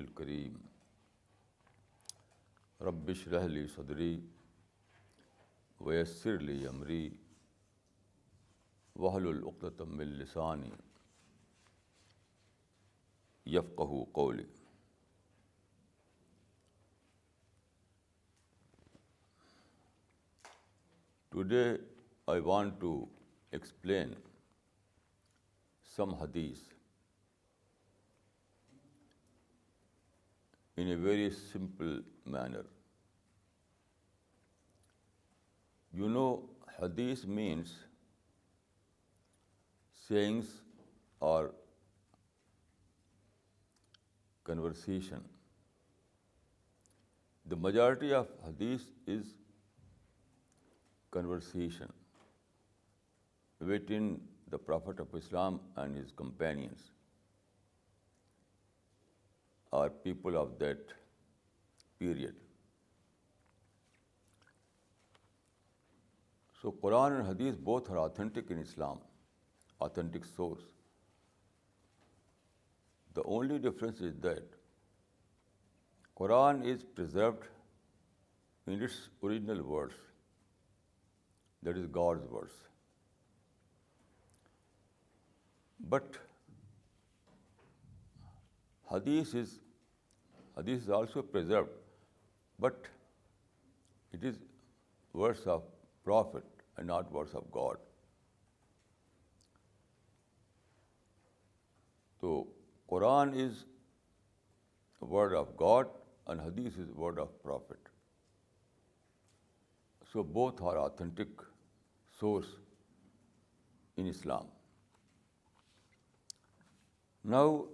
الكريم رب اشرح لي صدري ويسر لي أمري واحلل عقدة من لساني يفقهوا قولي. Today I want to explain some hadith in a very simple manner. You know, hadith means sayings or conversation. The majority of hadith is conversation between the Prophet of Islam and his companions or people of that period. So Quran and Hadith both are authentic in Islam, authentic source. The only difference is that Quran is preserved in its original words, that is God's words. But Hadith is also preserved, but it is words of Prophet and not words of God. So Quran is the word of God and Hadith is the word of Prophet. So both are authentic source in Islam. Now,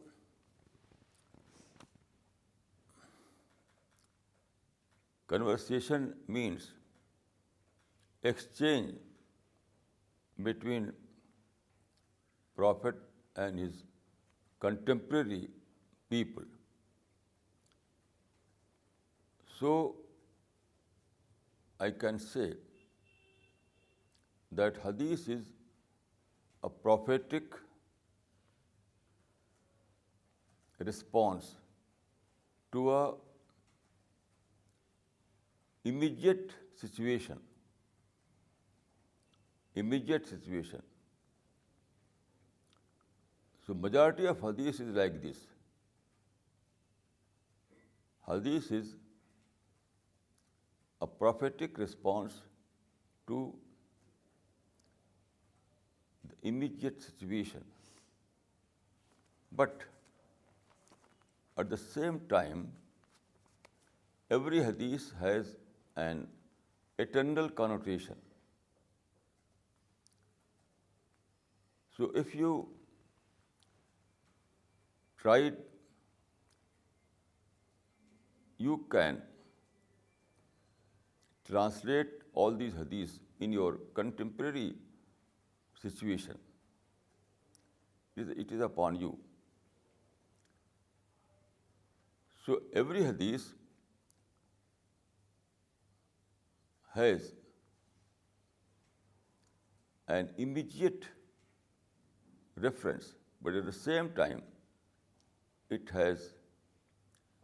conversation means exchange between Prophet and his contemporary people. So I can say that Hadith is a prophetic response to a immediate situation. So majority of Hadith is like this. Hadith is a prophetic response to the immediate situation. But at the same time, every hadith has an eternal connotation. So if you try it, you can translate all these hadiths in your contemporary situation. It is upon you. So every hadith has an immediate reference, but at the same time, it has,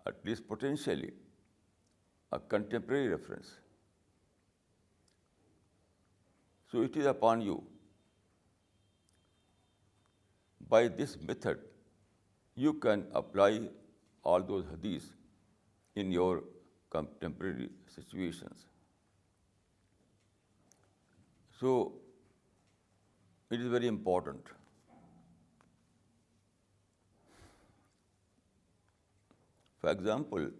at least potentially, a contemporary reference. So it is upon you. By this method, you can apply all those hadiths in your contemporary situations. So it is very important. For example,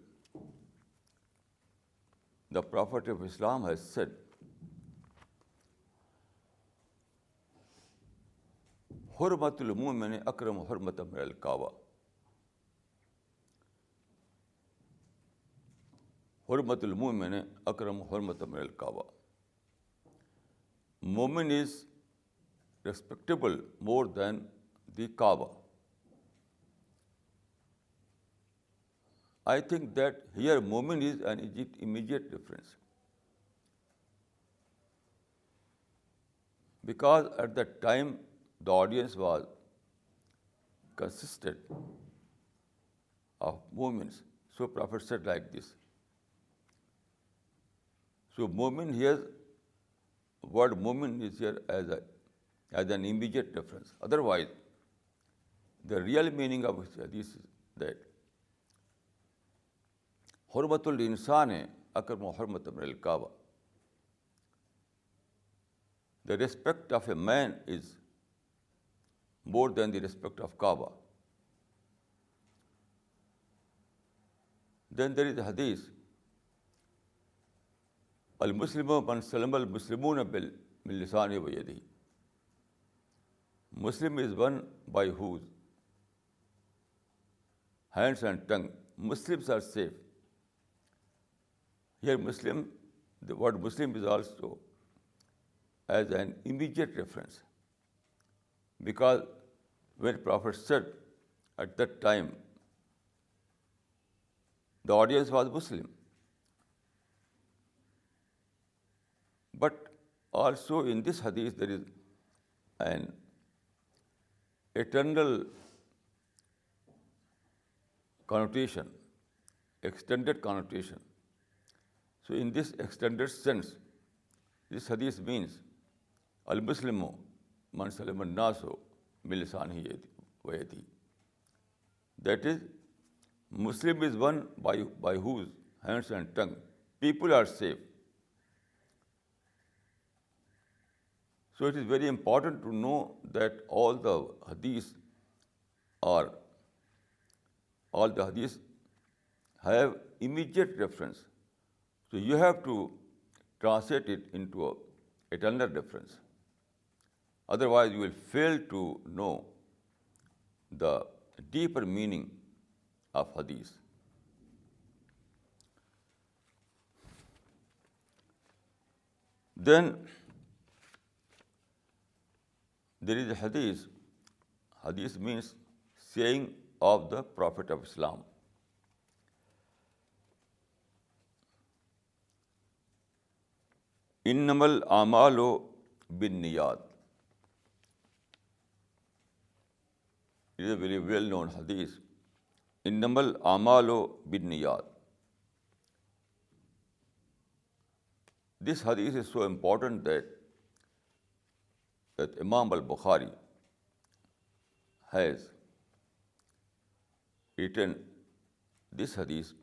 the Prophet of Islam has said, Hurmatul mu'mini akramu hurmatan min al-Kaaba. Hurmatul mu'mini akramu hurmatan min al-Kaaba. Mu'min is respectable more than the Kaaba. I think that here mu'min is an immediate reference. Because at that time the audience was consisted of mu'mins. So Prophet said like this. So mu'min here, word mu'min is here as an immediate reference. Otherwise, the real meaning of this hadith is that hurmatul insani akramu hurmatan min al-Kaaba. The respect of a man is more than the respect of Kaaba. Then there is a hadith, al-Muslimu man salama al-Muslimuna min lisani wa yadihi. Muslim is one by whose hands and tongue Muslims are safe. Here Muslim, the word Muslim is also as an immediate reference, because when Prophet said at that time, the audience was Muslim. But also in this hadith there is an eternal connotation, extended connotation. So in this extended sense, this hadith means al-Muslimu man salima an-nasu min lisanihi wa yadihi. That is, Muslim is one by whose hands and tongue people are safe. So it is very important to know that all the hadiths have immediate reference. So you have to translate it into an eternal reference. Otherwise, you will fail to know the deeper meaning of hadith. Then there is a hadith. Hadith means saying of the Prophet of Islam. Innamal amalu bin niyat. It is a very well-known hadith. Innamal amalu bin niyat. This hadith is so important that Imam Al-Bukhari has written this hadith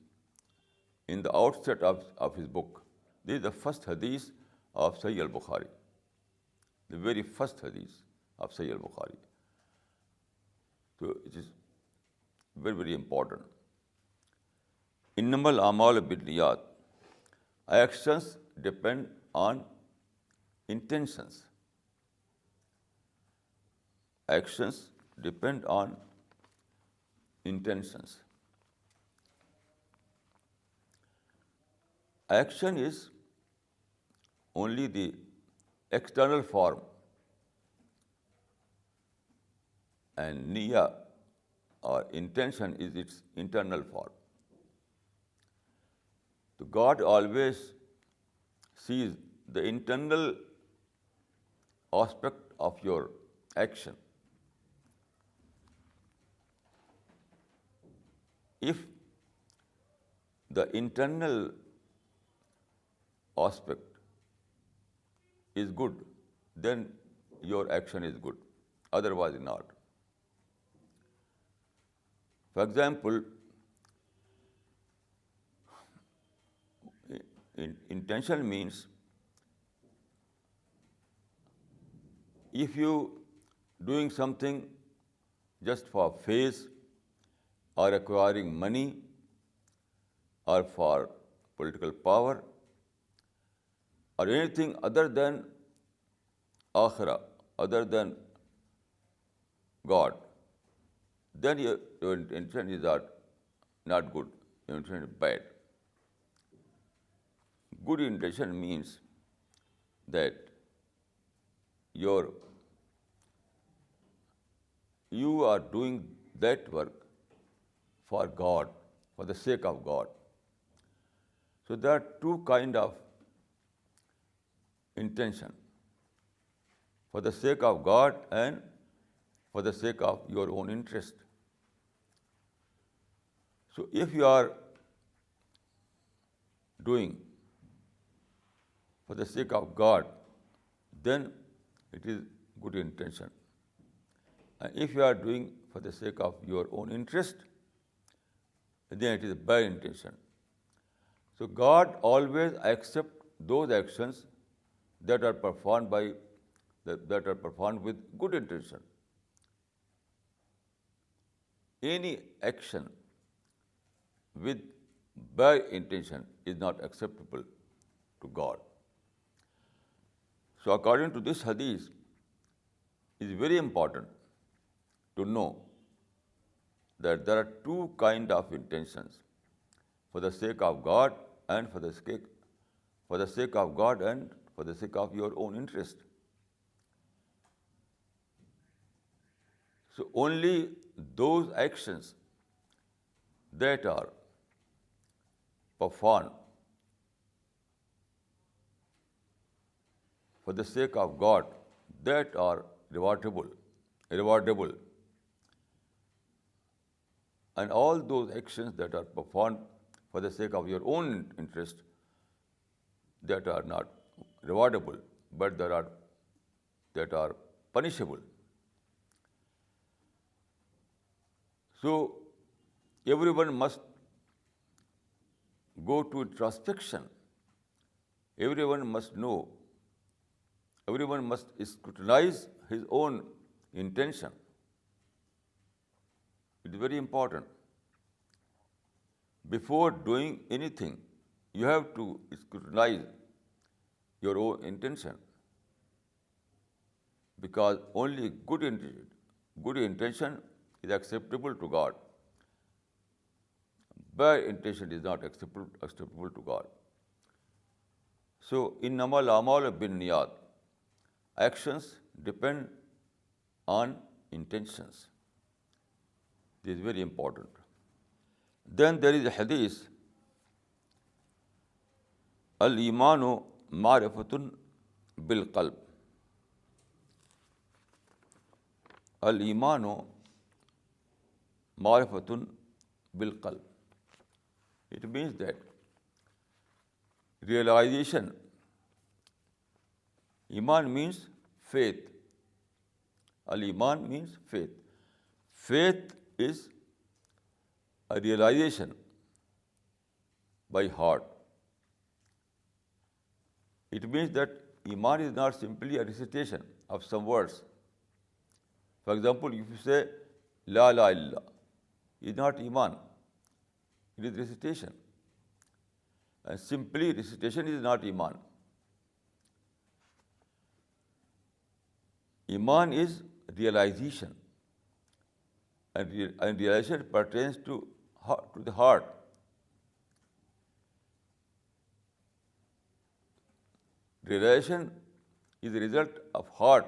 in the outset of his book. This is the first hadith of Sahih Al-Bukhari, the very first hadith of Sahih Al-Bukhari. So it is very, very important. Innamal a'malu binniyat. Actions depend on intentions. Actions depend on intentions. Action is only the external form, and niyyah or intention is its internal form. So God always sees the internal aspect of your action. If the internal aspect is good, then your action is good. Otherwise not. For example, intention means if you doing something just for face or acquiring money or for political power or anything other than akhirah, other than God, then your intention is not good. Your intention is bad. Good intention means that you are doing that work for God, for the sake of God. So there are two kinds of intention: for the sake of God and for the sake of your own interest. So if you are doing for the sake of God, then it is good intention. And if you are doing for the sake of your own interest, then it is bad intention. So God always accepts those actions that are performed with good intention. Any action with bad intention is not acceptable to God. So according to this hadith, it is very important to know that there are two kinds of intentions: for the sake of God and for the sake of God and for the sake of your own interest. So only those actions that are performed for the sake of God, that are rewardable. And all those actions that are performed for the sake of your own interest, that are not rewardable, but that are punishable. So everyone must go to introspection. Everyone must know. Everyone must scrutinize his own intention. It is very important. Before doing anything, you have to scrutinize your own intention, because only good intention is acceptable to God. Bad intention is not acceptable to God. So, innamal a'malu binniyat. Actions depend on intentions. This is very important. Then there is a hadith, al-imanu ma'rifatun bil qalb. Al-imanu ma'rifatun bil qalb. It means that realization. Iman means faith. Al-iman means faith. Faith is a realization by heart. It means that iman is not simply a recitation of some words. For example, if you say La ilaha illallah, it is not iman. It is recitation. And simply recitation is not iman. Iman is realization. And realization pertains to the heart. Realization is the result of heart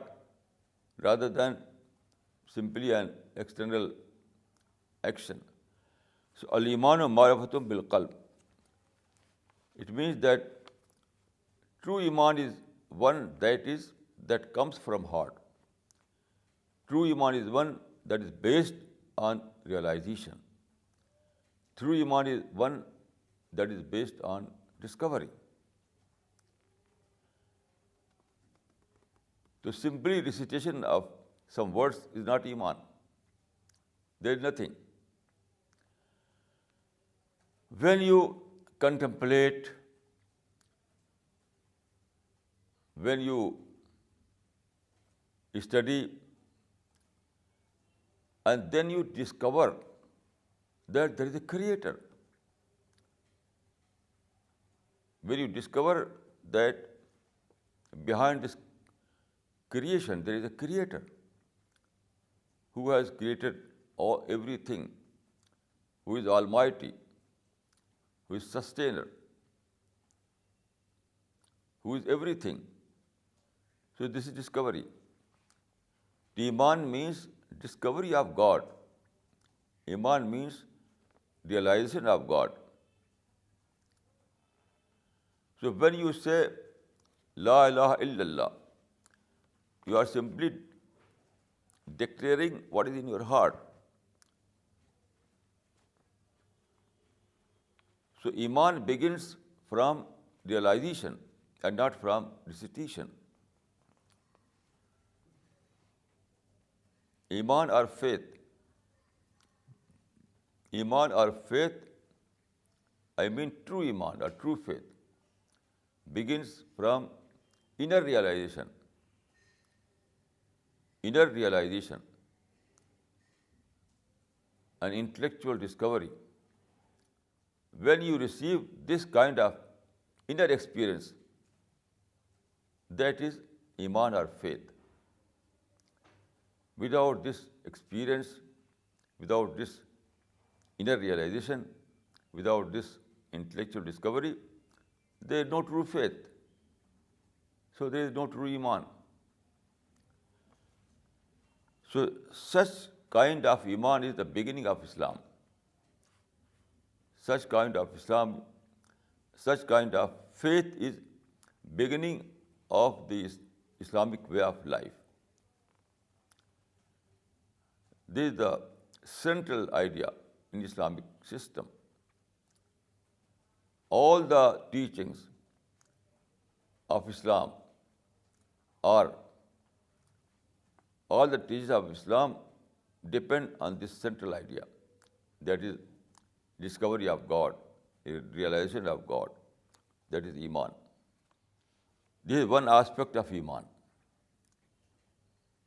rather than simply an external action. So, al-imanu ma'rifatun bil qalb. It means that true iman is one that comes from heart. True iman is one that is based on realization. True iman is one that is based on discovery. So simply recitation of some words is not iman. There is nothing. When you contemplate, when you study, and then you discover that there is a creator. When you discover that behind this creation there is a creator who has created everything, who is almighty, who is sustainer, who is everything. So this is discovery. Iman means discovery of God. Iman means realization of God. So when you say La ilaha illallah, you are simply declaring what is in your heart. So Iman begins from realization and not from recitation. Iman or faith, I mean true Iman or true faith, begins from inner realization and intellectual discovery. When you receive this kind of inner experience, that is Iman or faith. Without this experience, without this inner realization, without this intellectual discovery, there is no true faith. So there is no true Iman. So such kind of Iman is the beginning of Islam. Such kind of faith is beginning of the Islamic way of life. This is the central idea in Islamic system. All the teachings of Islam depend on this central idea, that is discovery of God, realization of God, that is Iman. This is one aspect of Iman.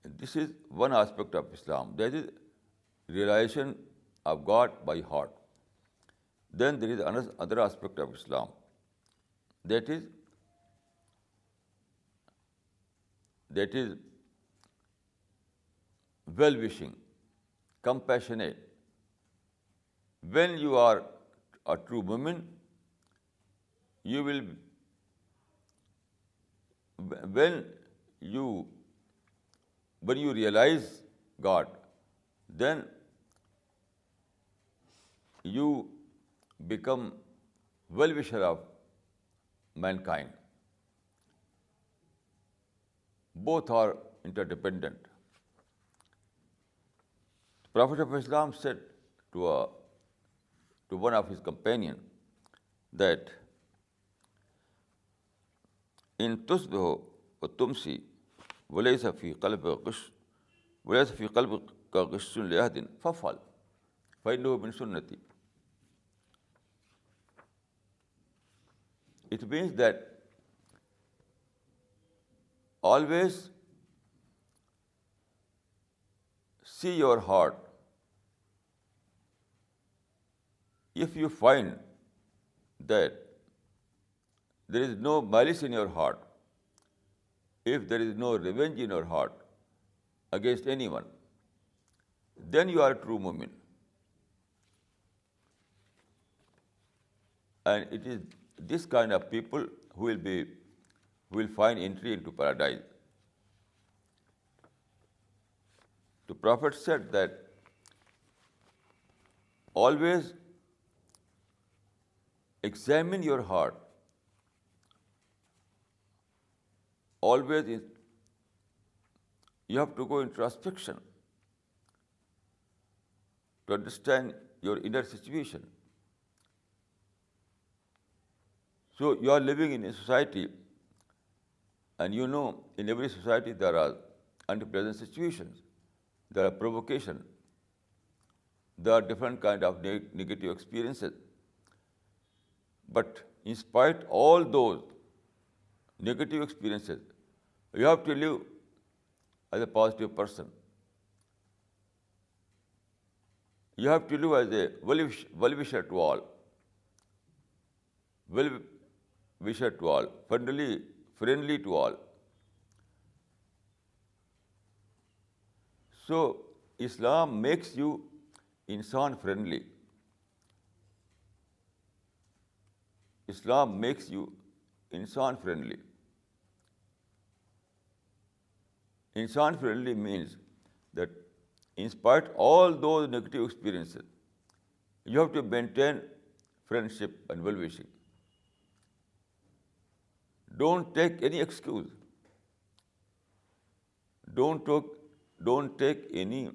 This is one aspect of Islam, that is realization of God by heart. Then there is another aspect of Islam, that is well-wishing, compassionate. When you are a true mu'min, when you realize God, then you become well-wisher of mankind. Both are interdependent. The Prophet of Islam said to one of his companions that in tusbihu wa tumsi walaysa fi qalbika ghishun li ahadin faf'al fa innahu min sunnati. It means that always see your heart. If you find that there is no malice in your heart, if there is no revenge in your heart against anyone, then you are a true mu'min. And it is this kind of people who will find entry into paradise. The Prophet said that always examine your heart. You have to go introspection to understand your inner situation. So you are living in a society, and you know in every society there are unpleasant situations, there are provocation, there are different kind of negative experiences. But in spite of all those negative experiences, you have to live as a positive person. You have to live as a well-wisher to all, friendly to all. So Islam makes you insan friendly. Islam makes you insan friendly. Insan friendly means that in spite of all those negative experiences, you have to maintain friendship and well-wishing. Don't take any excuse. Don't take any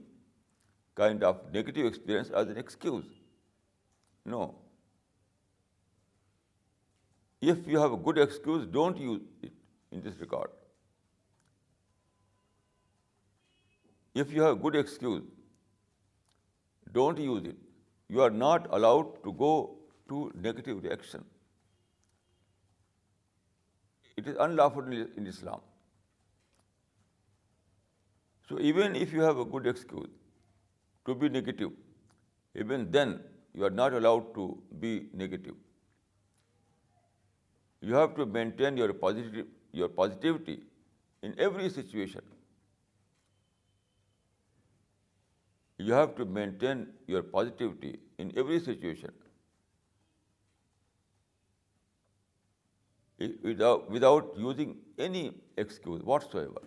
kind of negative experience as an excuse. No. If you have a good excuse, don't use it in this regard. If you have a good excuse, don't use it. You are not allowed to go to negative reaction. It is unlawful in Islam. So even if you have a good excuse to be negative, even then you are not allowed to be negative. You have to maintain your positivity in every situation. You have to maintain your positivity in every situation. Without using any excuse whatsoever.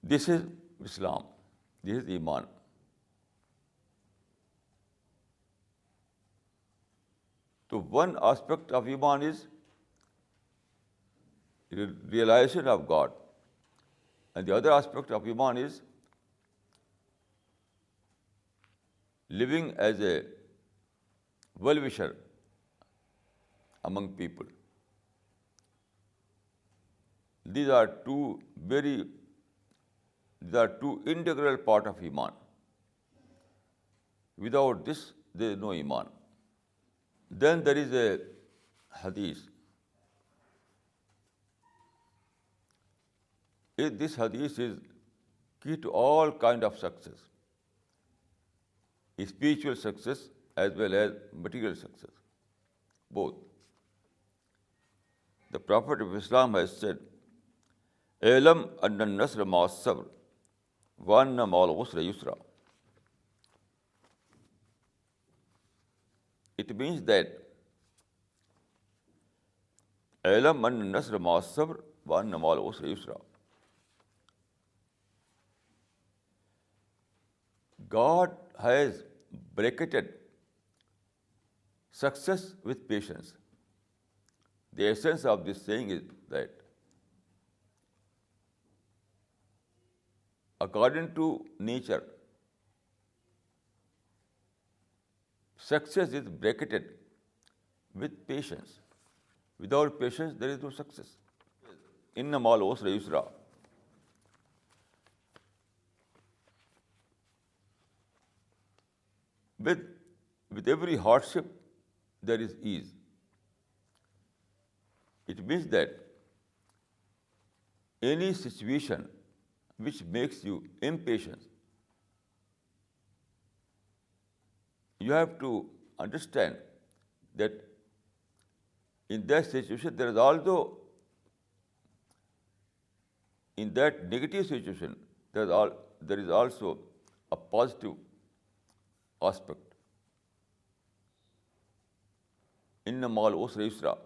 This is Islam. This is Iman. So one aspect of Iman is realization of God. And the other aspect of Iman is living as a well-wisher among people. These are two integral part of Iman. Without this, there is no Iman. Then there is a Hadith. This Hadith is key to all kind of success, spiritual success as well as material success, both. The Prophet of Islam has said, "Alam anna an-nasra ma'a as-sabr wa anna ma'al usri yusra." It means that "Alam anna an-nasra ma'a as-sabr wa anna ma'al usri yusra." God has bracketed success with patience. The essence of this saying is that according to nature, success is bracketed with patience. Without patience, there is no success. Inna ma'al usri yusra. With every hardship, there is ease. It means that any situation which makes you impatient, you have to understand that in that situation, there is also, in that negative situation, there is also a positive aspect. Inna ma'al usri yusra.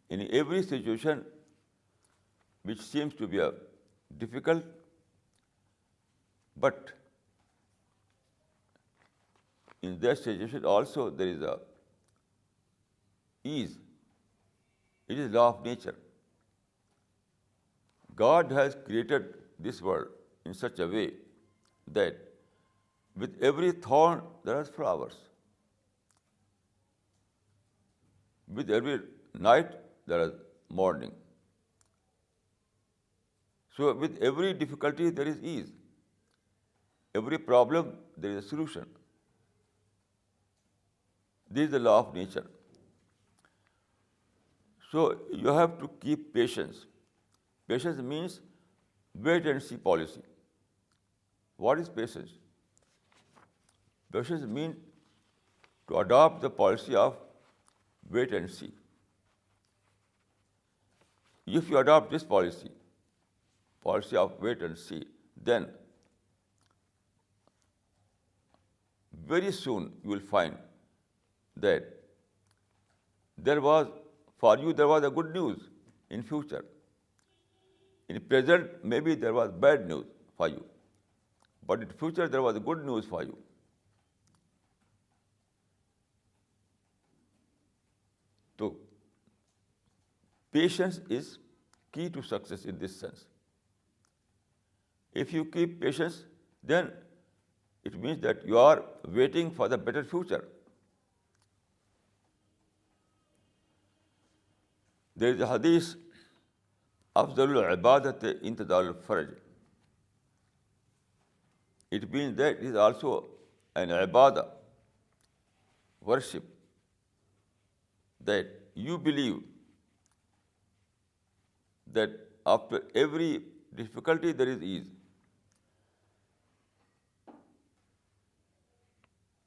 In every situation which seems to be difficult, but in that situation also there is a ease. It is law of nature. God has created this world in such a way that with every thorn there are flowers. With every night there is morning. So with every difficulty there is ease. Every problem there is a solution. This is the law of nature. So you have to keep patience. Patience means wait and see policy. What is patience? Patience means to adopt the policy of wait and see. If you adopt this policy of wait and see, then very soon you will find that there was a good news in future. In present, maybe there was bad news for you, but in future there was good news for you. So, patience is key to success in this sense. If you keep patience, then it means that you are waiting for the better future. There is a hadith, Afdalul ibadat intidal al-farj. It means that it is also an ibadah, worship, that you believe that after every difficulty there is ease.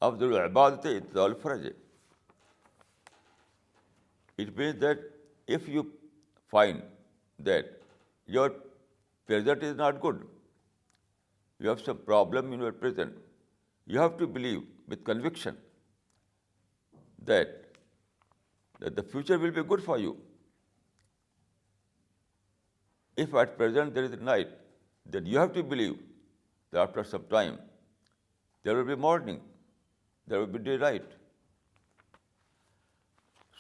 Afdalul ibadat intidal al-farj. It means that if you find that your present is not good, you have some problem in your present, you have to believe with conviction that the future will be good for you. If at present there is night, then you have to believe that after some time there will be morning, there will be daylight.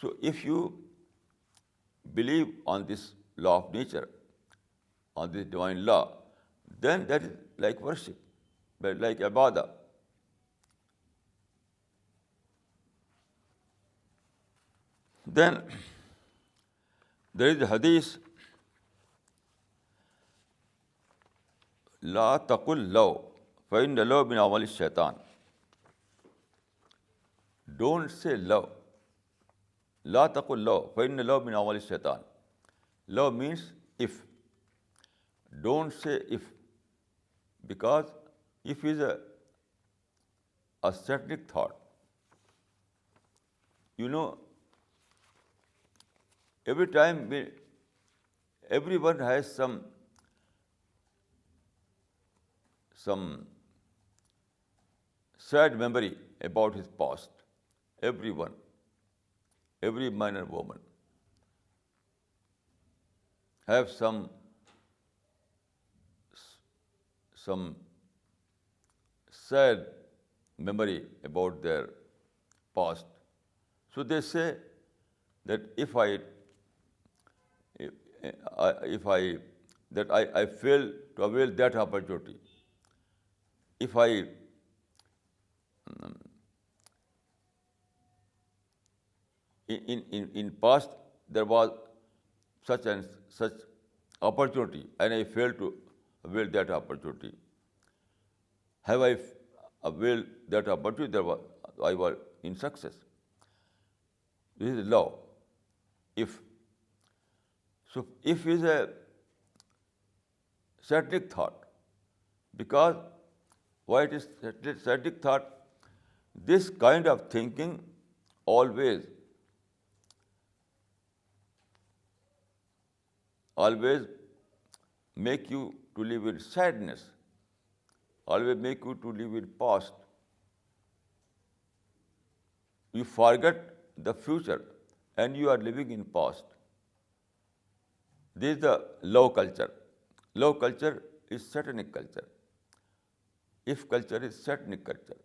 So if you believe on this law of nature, on this divine law, then that is like worship, but like ibadah. Then there is a hadith, La taqul law, fa inna law min amali shaitan. Don't say law. La taqul law, fa inna law min amali shaitan. Law means if. Don't say if, because if is a static thought. You know, every time everyone has some sad memory about his past. Everyone, every man and woman have some sad memory about their past. So they say that if I fail to avail that opportunity, if I in past there was such and such opportunity and I failed to avail that opportunity. Have I availed that opportunity? I was in success. This is law. If. So if is a static thought, because why it is static thought? This kind of thinking always make you to live in sadness, always make you to live in past. You forget the future and you are living in past. This is the law culture. Law culture is satanic culture. If culture is satanic culture.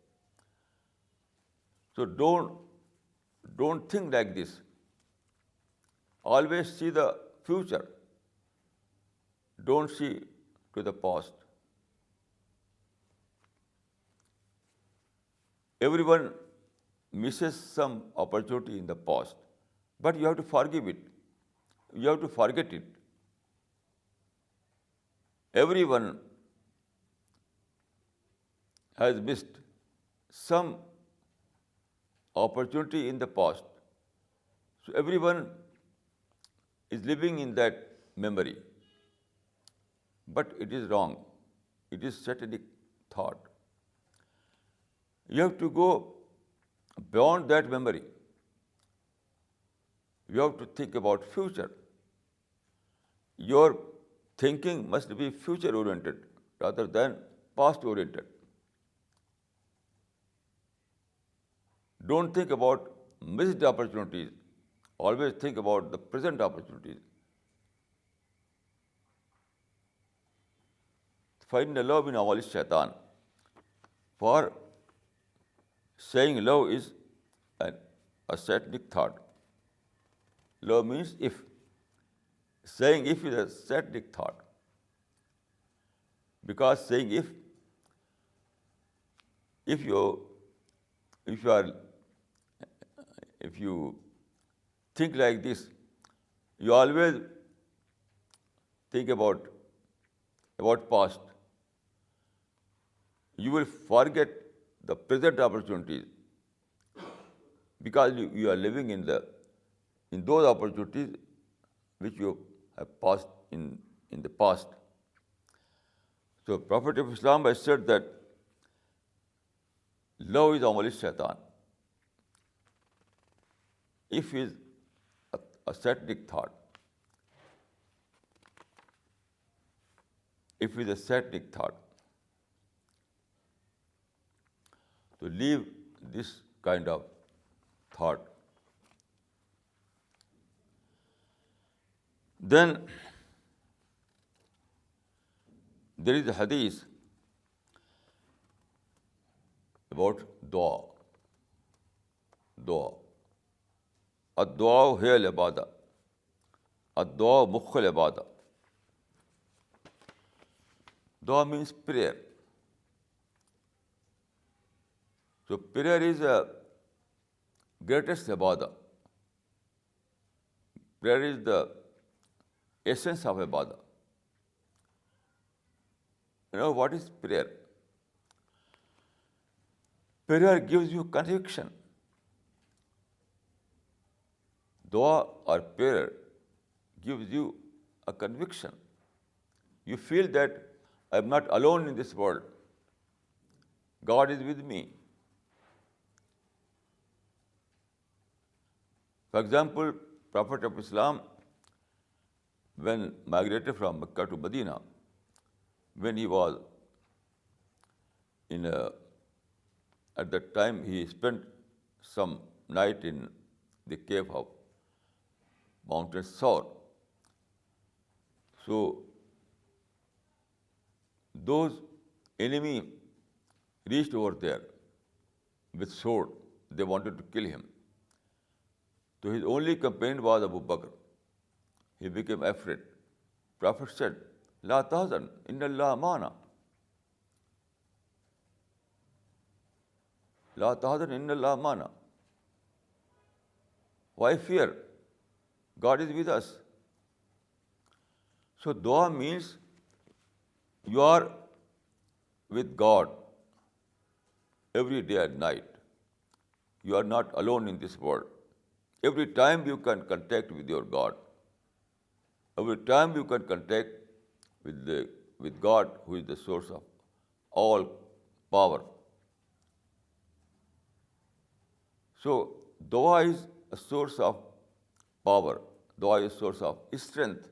So don't think like this. Always see the future. Don't see to the past. Everyone misses some opportunity in the past, but you have to forgive it. You have to forget it. Everyone has missed some opportunity in the past. So everyone is living in that memory. But it is wrong. It is satanic thought. You have to go beyond that memory. You have to think about future. Your thinking must be future oriented rather than past oriented. Don't think about missed opportunities. Always think about the present opportunities. فَإِنَّ لَوْ مِنْ عَمَلِ الشَّيْطَانِ. For saying love is a satanic thought. Love means if. Saying if is a satanic thought. Because saying if you think like this, You always think about past. You will forget the present opportunities because you are living in those opportunities which you have passed in the past. So Prophet of Islam has said that love is amali shaitan. If is a satanic thought, if it is a satanic thought, to leave this kind of thought. Then there is a hadith about dua. Dua. Ad-dua hiya al-ibadah. Ad-dua mukh al-ibadah. Dua means prayer. So prayer is the greatest ibadah. Prayer is the essence of ibadah. You know what is prayer? Prayer gives you conviction. Dua or prayer gives you a conviction. You feel that I am not alone in this world. God is with me. For example, Prophet of Islam, when migrated from Mecca to Medina, when he was at that time he spent some night in the cave of Mountain Saur. So those enemy reached over there with sword. They wanted to kill him. So his only companion was Abu Bakr. He became afraid. Prophet said, La tahzan, inna Allah mana. La tahzan, inna Allah mana. Why fear? God is with us. So dua means you are with God every day and night. You are not alone in this world. Every time you can contact with your God. Every time you can contact with God, who is the source of all power. So dua is a source of power. Dua is a source of strength.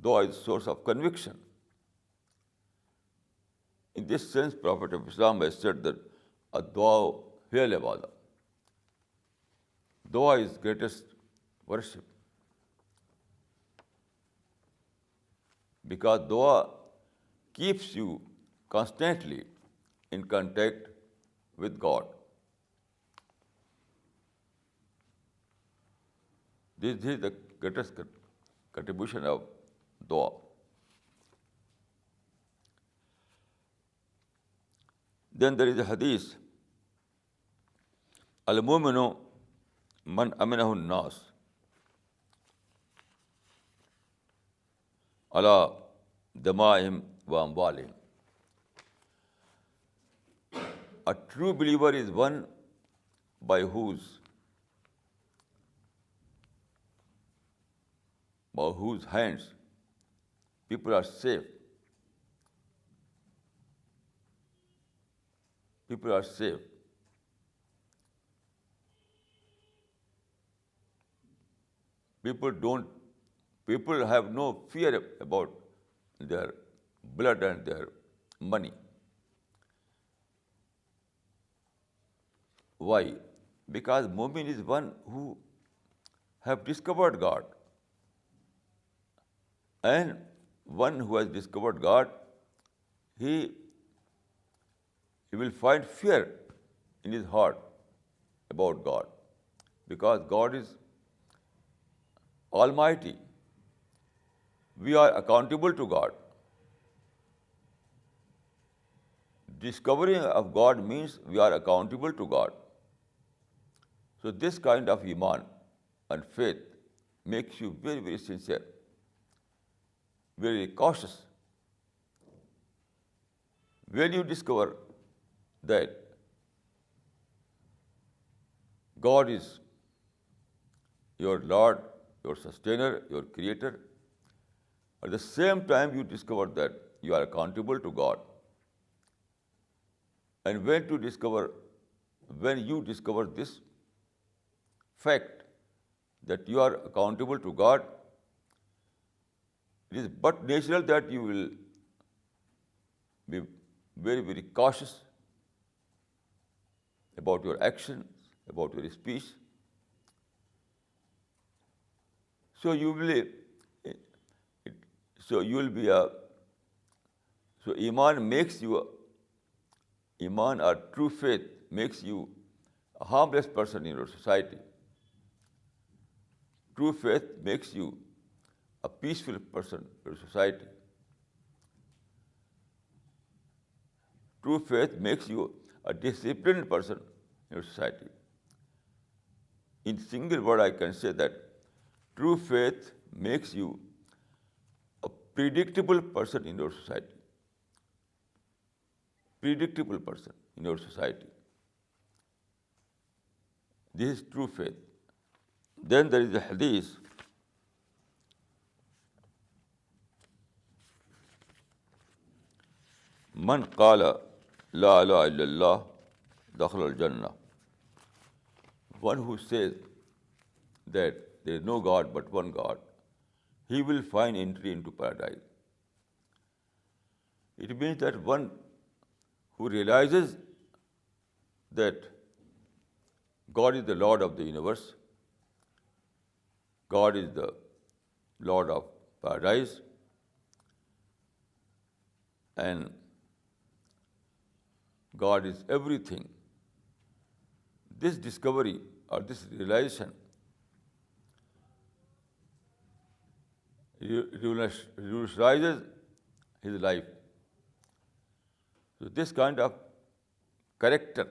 Dua is a source of conviction. In this sense, Prophet of Islam has said that ad-dua hiya al-ibadah. Dua is greatest worship. Because dua keeps you constantly in contact with God. This is the greatest contribution of dua. Then there is a hadith, al-mu'minu man aminahu an-nas ala dama'ihim wa amwalihim. A true believer is one by whose hands people are safe. People are safe. People have no fear about their blood and their money. Why? Because Mu'min is one who have discovered God. And one who has discovered God, he will find fear in his heart about God. Because God is Almighty. We are accountable to God. Discovery of God means we are accountable to God. So this kind of iman and faith makes you very, very sincere, very cautious. When you discover that God is your Lord, your sustainer, your creator, at the same time you discover that you are accountable to God. And when you discover this fact that you are accountable to God, it is but natural that you will be very, very cautious about your actions, about your speech. So Iman or true faith makes you a harmless person in your society. True faith makes you a peaceful person in your society. True faith makes you a disciplined person in your society. In single word, I can say that true faith makes you a predictable person in your society. Predictable person in your society. This is true faith. Then there is a hadith. Man qala la ilaha illallah dakhala al-jannah. One who says that there is no God but one God, he will find entry into paradise. It means that one who realizes that God is the Lord of the universe, God is the Lord of paradise, and God is everything. This discovery or this realization revolutionizes his life. So this kind of character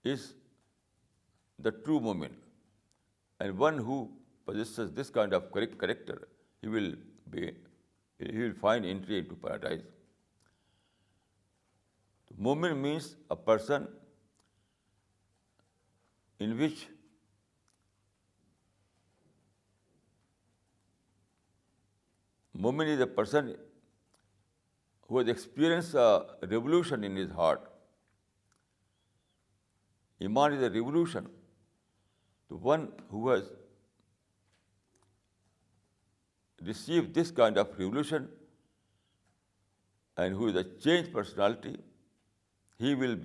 is the true mu'min. And one who possesses this kind of character, he will find entry into paradise. Mu'min means a person in which mu'min is a person who has experienced a revolution in his heart. Iman is a revolution. The one who has received this kind of revolution and who is a changed personality, he will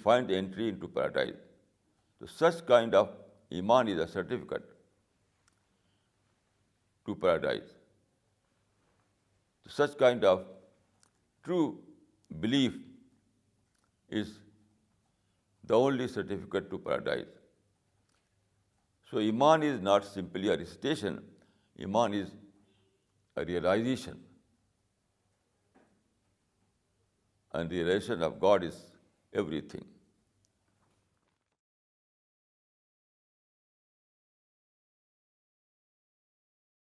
find entry into paradise. So such kind of Iman is a certificate to paradise. Such kind of true belief is the only certificate to paradise. So Iman is not simply a recitation, Iman is a realization. And the realization of God is everything.